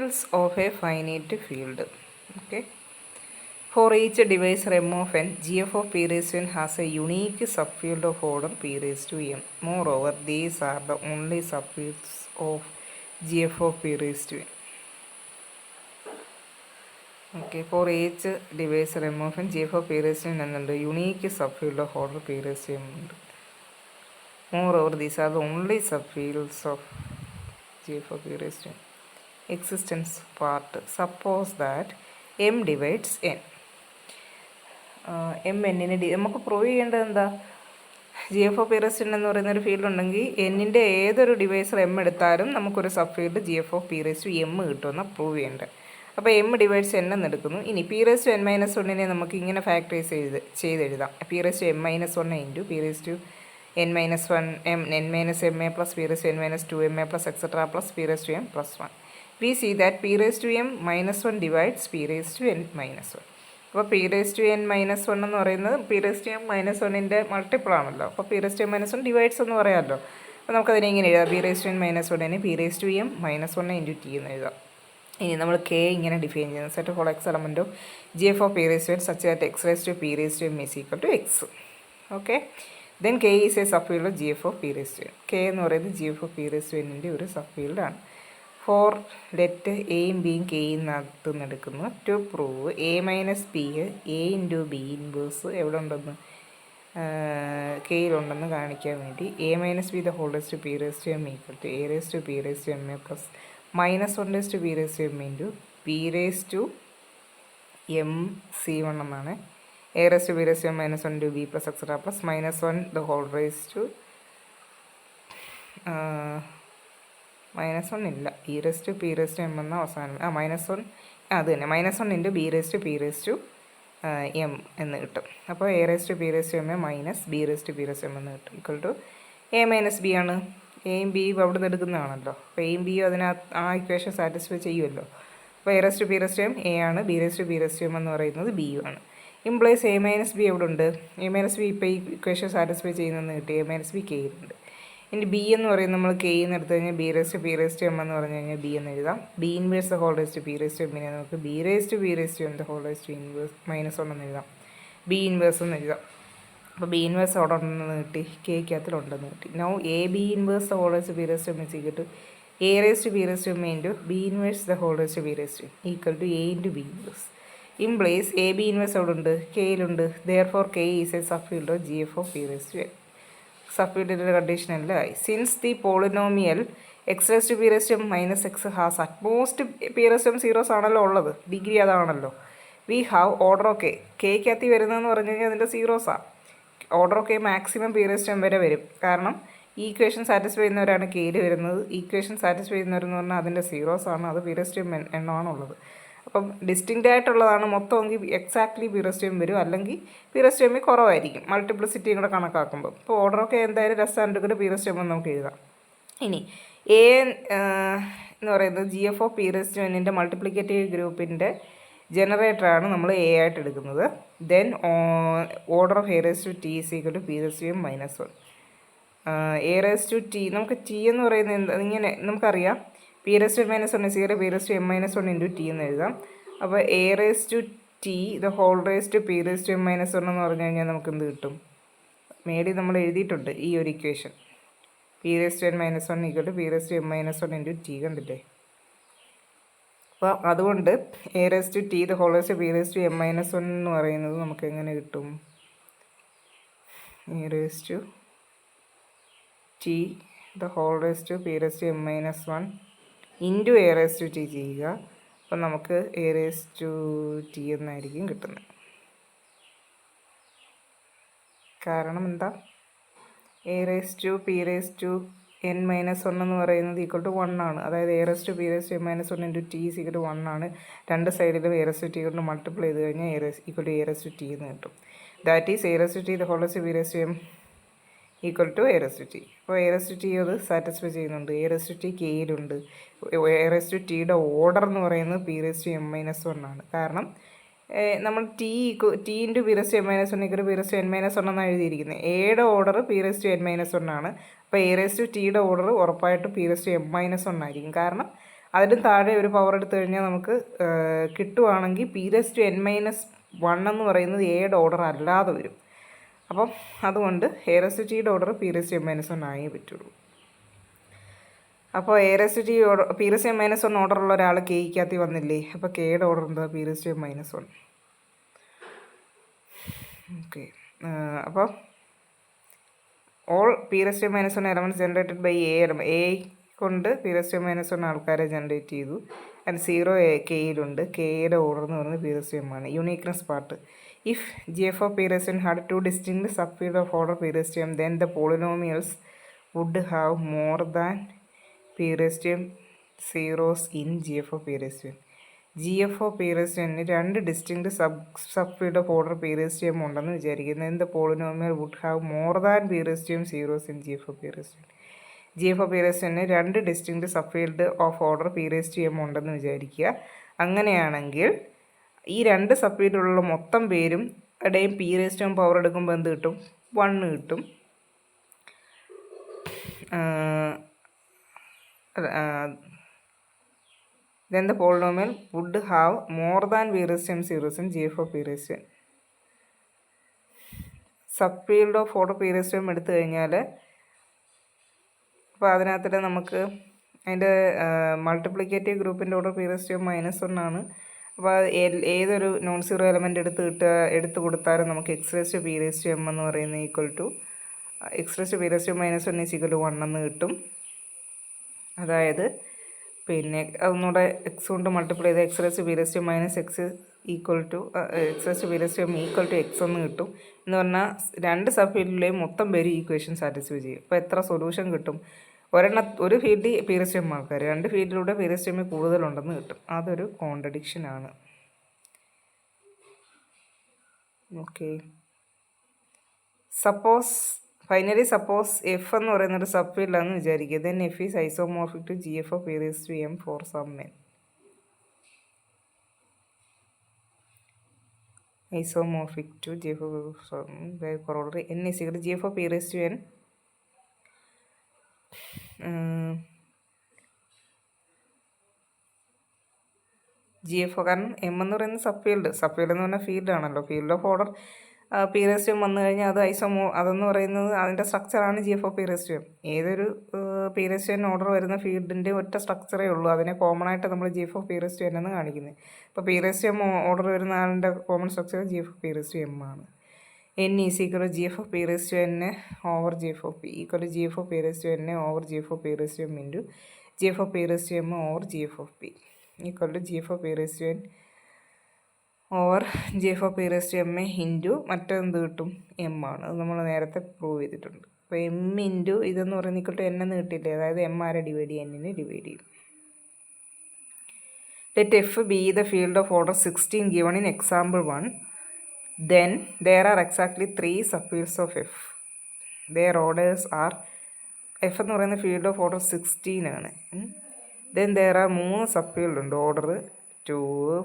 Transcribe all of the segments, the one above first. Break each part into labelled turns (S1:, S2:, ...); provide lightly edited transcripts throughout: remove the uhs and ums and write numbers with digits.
S1: subfields of a finite field. Okay. For each divisor m of n, gf of p raised to n has a unique subfield of order p raised to m. Moreover, these are the only subfields of gf of p raised to n. Okay, for each divisor m of n, gf of p raised to n and the unique subfield of order p raised to m. Moreover, these are the only subfields of gf of p raised to n. Existence part. Suppose that m divides n. m എന്നിനെ നമുക്ക് prove ചെയ്യേണ്ടത് എന്താ? G F of P rest എന്ന് പറയുന്ന ഒരു field ഉണ്ടെങ്കിൽ എന്നിൻ്റെ ഏതൊരു divisor M എടുത്താലും നമുക്കൊരു sub field G F of P raised to M കിട്ടുമെന്ന് പ്രൂവ് ചെയ്യേണ്ടത്. അപ്പോൾ എം ഡിവൈഡ്സ് എൻ എന്ന് എടുക്കുന്നു. ഇനി P raised to N minus വണ്ണിനെ നമുക്ക് ഇങ്ങനെ ഫാക്ടറൈസ് ചെയ്തെഴുതാം. P raised to M minus one into P raised to N minus one N minus M A plus P raised to N minus two M A plus etcetera plus P raised to M plus one. We see that p raised to m minus 1 divides p raised to n minus 1. അപ്പോൾ p raised to n minus 1 എന്ന് പറയുന്നത് p raised to m minus 1ൻ്റെ multiple ആണല്ലോ. അപ്പോൾ p raised to m minus 1 divides എന്ന് പറയാമല്ലോ. അപ്പോൾ നമുക്കതിനെ ഇങ്ങനെ എഴുതാം. p raised to n minus 1നെ p raised to m minus 1 into t എന്ന് എഴുതാം. ഇനി നമ്മൾ k ഇങ്ങനെ ഡിഫൈൻ ചെയ്യുന്നത് set for x element of G F of p raised to n such that x raised to p raised to m is equal to x. Okay, then k is a sub field of G F of p raised to n. k എന്ന് പറയുന്നത് G F of p raised to n-ൻ്റെ ഒരു sub ഫീൽഡാണ്. Four let എയും ബിയും കെയിനകത്ത് നിന്ന് എടുക്കുന്നു. To prove A minus P A into B inverse എവിടെ ഉണ്ടെന്ന് കെയിലുണ്ടെന്ന് കാണിക്കാൻ വേണ്ടി A minus B the whole raise to P raise to M equal to A raise to P raise to M A plus minus one raise to P raise to M into P raise to M C one എന്നാണ്. A raise to P raise to M minus one to B plus etcetera plus minus one the whole raise to minus one ഇല്ല, E raise to P raise to M എന്ന അവസാനം minus one അത് തന്നെ minus one into B raise to P raise to M എന്ന് കിട്ടും. അപ്പോൾ A raise to P raise to M A minus B raise to P raise M എന്ന് കിട്ടും. Equal to A minus B ആണ്. എയും ബിയും അവിടെ നിന്ന് എടുക്കുന്നതാണല്ലോ. അപ്പോൾ എയും ബിയും അതിനകത്ത് ആ ഇക്വേഷൻ സാറ്റിസ്ഫൈ ചെയ്യുമല്ലോ. അപ്പോൾ A raise to P raise to M A ആണ്, B raise to P raise to M എന്ന് പറയുന്നത് ബി യു ആണ്. ഇംപ്ലൈസ് എ മൈനസ് ബി എവിടെ ഉണ്ട്? എ മൈനസ് ബി ഇപ്പോൾ ഈ ഇക്വേഷൻ സാറ്റിസ്ഫൈ ചെയ്യുന്നതെന്ന് കിട്ടി. എ മൈനസ് ബി കെയിലുണ്ട്. ഇനി ബി എന്ന് പറയുന്നത് നമ്മൾ കെ എന്ന് എടുത്തു കഴിഞ്ഞാൽ B raise to P raise to M എന്ന് പറഞ്ഞു കഴിഞ്ഞാൽ ബി എന്ന് എഴുതാം. B inverse the whole raise to P raise to എമ്മിനെ നമുക്ക് B raise to P raise to M the whole raise to inverse minus one എന്ന് എഴുതാം. B inverse എന്ന് എഴുതാം. അപ്പോൾ ബി ഇൻവേഴ്സ് അവിടെ ഉണ്ടെന്ന് കിട്ടി, കെയ്ക്കകത്തിലുണ്ടെന്ന് കിട്ടി. Now A B inverse the whole raise to P raise to M is equal to A raise to P raise to M into B inverse the whole raise to P raise to M equal to A into B inverse. Implies A B inverse അവിടെ ഉണ്ട്, കെയിലുണ്ട്. Therefore K is a sub field of G F of P raise to M. Sub ഫീൽഡിൻ്റെ കണ്ടീഷനല്ലായി. Since the polynomial X raise to P raise to M minus X has at most P raise to M zeros ആണല്ലോ ഉള്ളത്, degree അതാണല്ലോ. We have order of K. കെയ്ക്കകത്ത് വരുന്നതെന്ന് പറഞ്ഞു കഴിഞ്ഞാൽ അതിൻ്റെ സീറോസാണ്. Order of K maximum P raise to M വരെ വരും. കാരണം ഈ ഇക്വേഷൻ സാറ്റിസ്ഫൈ ചെയ്യുന്നവരാണ് കെയിൽ വരുന്നത്. ഇക്വേഷൻ സാറ്റിസ്ഫൈ ചെയ്യുന്നവരെന്ന് പറഞ്ഞാൽ അതിൻ്റെ സീറോസാണ്, അത് പി റേസ് ടു എം എണ്ണമാണുള്ളത്. അപ്പം ഡിസ്റ്റിങ്ക്റ്റ് ആയിട്ടുള്ളതാണ് മൊത്തമെങ്കിൽ exactly P raise to M വരും, അല്ലെങ്കിൽ പി റേസ് ടു എമ്മിൽ കുറവായിരിക്കും മൾട്ടിപ്ലിസിറ്റിയും കൂടെ കണക്കാക്കുമ്പോൾ. ഇപ്പോൾ ഓർഡറൊക്കെ എന്തായാലും രസാൻഡ് പി റേസ് ടു എം എന്ന് നമുക്ക് എഴുതാം. ഇനി എ എന്ന് പറയുന്നത് G F of P raise to എന്നിൻ്റെ മൾട്ടിപ്ലിക്കേറ്റീവ് ഗ്രൂപ്പിൻ്റെ ജനറേറ്ററാണ് നമ്മൾ എ ആയിട്ട് എടുക്കുന്നത്. Then order of A raise to T is equal to P raise to M minus one. A raise to T നമുക്ക് ടി എന്ന് പറയുന്നത് എന്താ ഇങ്ങനെ നമുക്കറിയാം. P raise to minus one zero P raise to M minus one into t എന്ന് എഴുതാം. അപ്പോൾ A raise to t the whole raise to P raise to M minus one എന്ന് പറഞ്ഞു കഴിഞ്ഞാൽ നമുക്ക് എന്ത് കിട്ടും? മേടി നമ്മൾ എഴുതിയിട്ടുണ്ട് ഈ ഒരു equation. P raise to N minus one equal to P raise to M minus one into t കണ്ടില്ലേ? അപ്പോൾ അതുകൊണ്ട് a raise to t the whole raise to P raise to M minus one എന്ന് പറയുന്നത് നമുക്ക് എങ്ങനെ കിട്ടും? A raise to t the whole raise to P raise to M minus one into a raise to t ചെയ്യുക. അപ്പം നമുക്ക് A raise to T എന്നായിരിക്കും കിട്ടുന്നത്. കാരണം എന്താ? A raise to P raise to N minus one എന്ന് പറയുന്നത് equal to one ആണ്. അതായത് a raise to P raise to N minus one into t equal to one ആണ്. രണ്ട് സൈഡിലും എ റേസ് ടു ടി കൊണ്ട് മൾട്ടിപ്ലൈ ചെയ്ത് കഴിഞ്ഞാൽ a raise equal to A raise to t എന്ന് കിട്ടും. That is a raise to t the whole raise to P raise to M equal to A raise to T. അപ്പോൾ A raise to T അത് satisfy ചെയ്യുന്നുണ്ട്. A raise to T കെയിലുണ്ട്. A raise to ടിയുടെ order എന്ന് പറയുന്നത് P raise to M minus one ആണ്. കാരണം നമ്മൾ T into P raise to M minus one equal P raise to N minus one എന്നാണ് എഴുതിയിരിക്കുന്നത്. എയുടെ order P raise to N minus one ആണ്. അപ്പോൾ എ റേസ് ടു ടിയുടെ order ഉറപ്പായിട്ടും P raise to M minus one ആയിരിക്കും. കാരണം അതിലും താഴെ ഒരു പവർ എടുത്തു കഴിഞ്ഞാൽ നമുക്ക് കിട്ടുവാണെങ്കിൽ P⁻n−1 എന്ന് പറയുന്നത് എയുടെ ഓർഡർ അല്ലാതെ വരും. അപ്പം അതുകൊണ്ട് A⁻Tയുടെ ഓർഡർ P⁻n−1 ആയേ പറ്റുള്ളൂ. അപ്പോൾ P⁻n−1 ഓർഡറുള്ള ഒരാൾ കെയ്ക്കകത്ത് വന്നില്ലേ, അപ്പോൾ കെയുടെ ഓർഡർ എന്താ P⁻n−1. ഓക്കെ, അപ്പോൾ all P⁻n−1 elements generated by a കൊണ്ട് P⁻n−1 ആൾക്കാരെ ജനറേറ്റ് ചെയ്തു. ആൻഡ് 0 കെയിലുണ്ട്. കെയുടെ ഓർഡർ എന്ന് പറയുന്നത് P⁻m ആണ്. Uniqueness part: if GF of P⁻n had two distinct subfield of order P⁻m, then the polynomials would have more than P⁻m zeros in GF of P⁻n. GF of P⁻n രണ്ട് distinct സബ്ഫീൽഡ് of order P⁻m ഉണ്ടെന്ന് വിചാരിക്കുന്നത്. the polynomial would have more than P⁻m zeros in GF of P⁻n. GF of P⁻n രണ്ട് distinct സബ്ഫീൽഡ് of order P⁻m ഉണ്ടെന്ന് വിചാരിക്കുക. അങ്ങനെയാണെങ്കിൽ ഈ രണ്ട് സബ്ഫീൽഡിലുള്ള മൊത്തം പേരും ഇടയും P⁻m പവർ എടുക്കുമ്പോൾ എന്ത് കിട്ടും? 1 കിട്ടും. Then the polynomial would have more than P⁻m zeros in GF of P⁻n. Subfield of order P⁻m എടുത്തു കഴിഞ്ഞാൽ അപ്പോൾ അതിനകത്തിൽ നമുക്ക് അതിൻ്റെ മൾട്ടിപ്ലിക്കേറ്റീവ് ഗ്രൂപ്പിൻ്റെ ഓർഡർ P⁻m−1 ആണ്. അപ്പോൾ ഏതൊരു നോൺ സീറോ എലമെൻ്റ് എടുത്ത് കൊടുത്താലും നമുക്ക് X⁻P⁻m എന്ന് പറയുന്നത് equal to X⁻P⁻m−1 is equal to 1 എന്ന് കിട്ടും. അതായത് പിന്നെ അതൊന്നുകൂടെ എക്സ് കൊണ്ട് മൾട്ടിപ്ലൈ ചെയ്ത് X⁻P⁻m−x equal to X⁻P⁻m equal to x എന്ന് കിട്ടും. എന്ന് പറഞ്ഞാൽ രണ്ട് സബ്ഫീൽഡിലെയും മൊത്തം പേര് ഈക്വേഷൻ സാറ്റിസ്ഫൈ ചെയ്യും. അപ്പോൾ എത്ര സൊല്യൂഷൻ കിട്ടും? ഒരു ഫീൽഡിൽ P⁻m ആൾക്കാർ, രണ്ട് ഫീൽഡിലൂടെ P⁻m കൂടുതലുണ്ടെന്ന് കിട്ടും. അതൊരു കോൺട്രഡിക്ഷൻ ആണ്. ഓക്കെ, സപ്പോസ് എഫ് എന്ന് പറയുന്നൊരു സബ്ഫീൽഡാണെന്ന് വിചാരിക്കുക. Then F is isomorphic to GF of P⁻m for some n. Isomorphic to GF of order n is equal to GF of P⁻n. GF കാരണം എം എന്ന് പറയുന്ന സബ്ഫീൽഡ് എന്ന് പറഞ്ഞാൽ ഫീൽഡാണല്ലോ. ഫീൽഡ് ഓഫ് ഓർഡർ P⁻m വന്നു കഴിഞ്ഞാൽ അത് അതെന്ന് പറയുന്നത് അതിൻ്റെ സ്ട്രക്ചറാണ് GF of P⁻m. ഏതൊരു P⁻n ഓർഡർ വരുന്ന ഫീൽഡിൻ്റെ ഒറ്റ സ്ട്രക്ചറേ ഉള്ളൂ. അതിനെ കോമൺ ആയിട്ട് നമ്മൾ GF of P⁻n എന്ന് കാണിക്കുന്നത്. ഇപ്പോൾ P⁻m ഓർഡർ വരുന്ന ആളിൻ്റെ common structure GF of P⁻m ആണ്. n is equal to GF of P⁻n over GF of P equal to GF of P⁻n over GF of P⁻m into GF of P⁻m over GF of P equal to GF of P⁻n over GF of P⁻m into മറ്റെന്ത് കിട്ടും? M ആണ്. അത് നമ്മൾ നേരത്തെ prove ചെയ്തിട്ടുണ്ട്. അപ്പോൾ M into ഇതെന്ന് പറയുന്നത് ഈക്വൽ ടു n എന്ന് കിട്ടിയില്ലേ. അതായത് എം ആരെ ഡിവൈഡ് ചെയ്യും? n-നെ ഡിവൈഡ് ചെയ്യും. Let F be the field of order 16 given in example 1. Then there are exactly 3 subfields of F. Their orders are F എന്ന് പറയുന്ന ഫീൽഡ് ഓഫ് ഓർഡർ 16 ആണ്. Then there are 3 സബ്ഫീൽഡ് ഉണ്ട്. ഓർഡർ 2,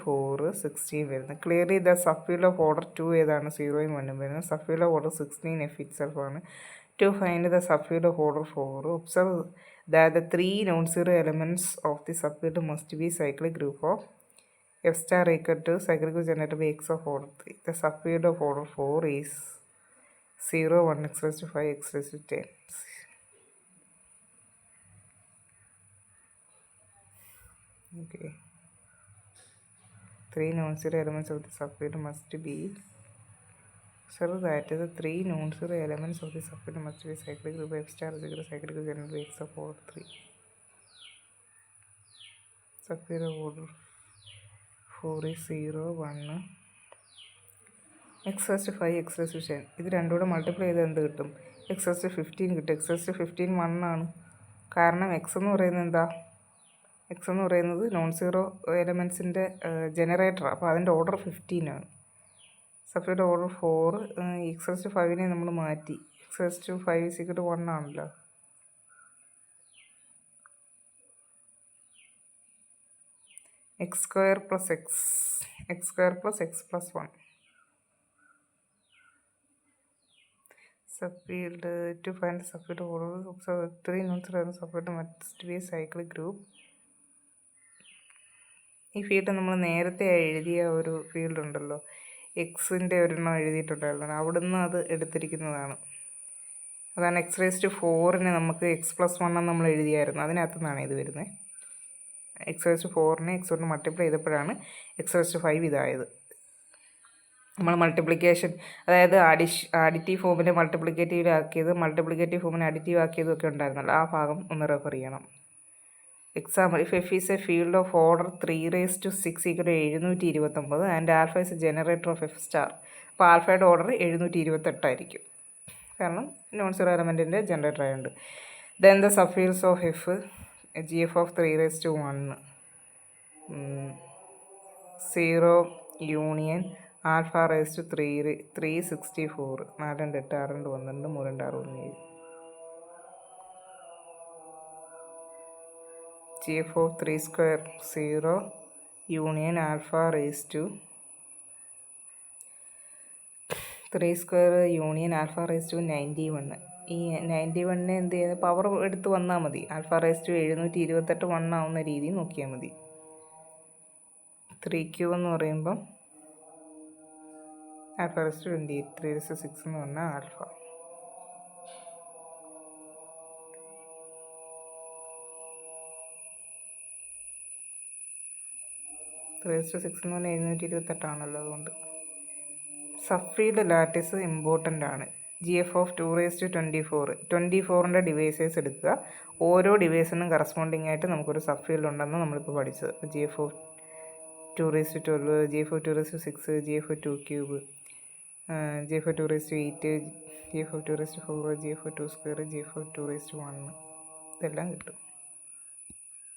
S1: 4, 16 വരുന്നത്. Clearly the സബ്ഫീൽഡ് of order 2 ഏതാണ്? 0യും 1ഉം വരുന്നത്. സബ്ഫീൽഡ് of order 16 F itself ആണ്. To find the subfield of order 4, observe that the 3 non-zero elements of the subfield must be cyclic group of F star equal to cyclic group generated by X of order 3. The subfield of order 4 is 0, 1, X⁻⁵, X⁻10. Okay. 3 non-zero elements of the subfield must be. Observe that the 3 non-zero elements of the subfield must be cyclic group F star is equal to cyclic group generated by X of order 3. Subfield of order 4 is 0, 1, X⁻⁵, X⁻10. ഇത് രണ്ടും കൂടെ multiply ചെയ്ത് എന്ത് കിട്ടും? X⁻15 കിട്ടും. X⁻15 1 ആണ്. കാരണം X എന്ന് പറയുന്നത് എന്താ? എക്സ് എന്ന് പറയുന്നത് നോൺ സീറോ എലമെൻസിൻ്റെ ജനറേറ്ററാണ്. അപ്പോൾ അതിൻ്റെ ഓർഡർ 15 ആണ്. സബ്ഫീൽഡ് ഓർഡർ 4 X⁻5നെ നമ്മൾ മാറ്റി. X⁻5 is equal to 1 ആണല്ലോ. x² plus x plus 1. Subfield to find the subfield of order, observe 3 non-zero subfield must be a cyclic group ഈ ഫീൽഡ് നമ്മൾ നേരത്തെ എഴുതിയ ഒരു ഫീൽഡ് ഉണ്ടല്ലോ, എക്സിൻ്റെ ഒരെണ്ണം എഴുതിയിട്ടുണ്ടായിരുന്നു, അവിടുന്ന് അത് എടുത്തിരിക്കുന്നതാണ്. അതാണ് x⁴ നമുക്ക് x+1 എന്ന് നമ്മൾ എഴുതിയായിരുന്നു, അതിനകത്തു നിന്നാണ് ഇത് വരുന്നത്. x⁴ x കൊണ്ട് മൾട്ടിപ്ലൈ ചെയ്തപ്പോഴാണ് x⁵ ഇതായത്. നമ്മൾ മൾട്ടിപ്ലിക്കേഷൻ, അതായത് ആഡിറ്റീവ് ഫോമിനെ മൾട്ടിപ്ലിക്കേറ്റീവിലാക്കിയത്, മൾട്ടിപ്ലിക്കേറ്റീവ് ഫോമിനെ അഡിറ്റീവ് ആക്കിയതും ഒക്കെ ഉണ്ടായിരുന്നല്ലോ, ആ ഭാഗം ഒന്ന് റെഫർ ചെയ്യണം. Example, if f is a field of order 3⁶ = 729 and alpha is a generator of f star. അപ്പോൾ ആൽഫയുടെ ഓർഡർ 728 ആയിരിക്കും, കാരണം നോൺ സീറോ എലമെൻറ്റിൻ്റെ ജനറേറ്റർ ആയതുകൊണ്ട്. Then the sub fields of F, gf of 3⁻1, 0 union α⁴ 364, 4 8 6 12 3 6 gf of 3² 0 union α⁴ 3² union α⁴91. ഈ 91 എന്ത് ചെയ്യുന്നത്, power എടുത്ത് വന്നാൽ മതി, α⁻728 1 ആവുന്ന രീതിയിൽ നോക്കിയാൽ മതി. 3³ എന്ന് പറയുമ്പം α⁻28, 3⁶ എന്ന് പറഞ്ഞാൽ ആൽഫ. 3⁶ എന്ന് പറഞ്ഞാൽ 728 ആണല്ലോ, അതുകൊണ്ട്. സബ്ഫീൽഡ് ലാറ്റിസ് ഇമ്പോർട്ടൻ്റ് ആണ്. gf of 2⁻24, 24ൻ്റെ ഡിവൈസേഴ്സ് എടുക്കുക, ഓരോ ഡിവൈസിനും കറസ്പോണ്ടിങ് ആയിട്ട് നമുക്കൊരു സബ്ഫീൽഡ് ഉണ്ടെന്ന് നമ്മളിപ്പോൾ പഠിച്ചത്. gf of 2⁻12, gf of 2⁻6, gf of 2³ gf of 2⁻8, gf of 2⁻4, gf of 2², gf of 2⁻1, ഇതെല്ലാം കിട്ടും.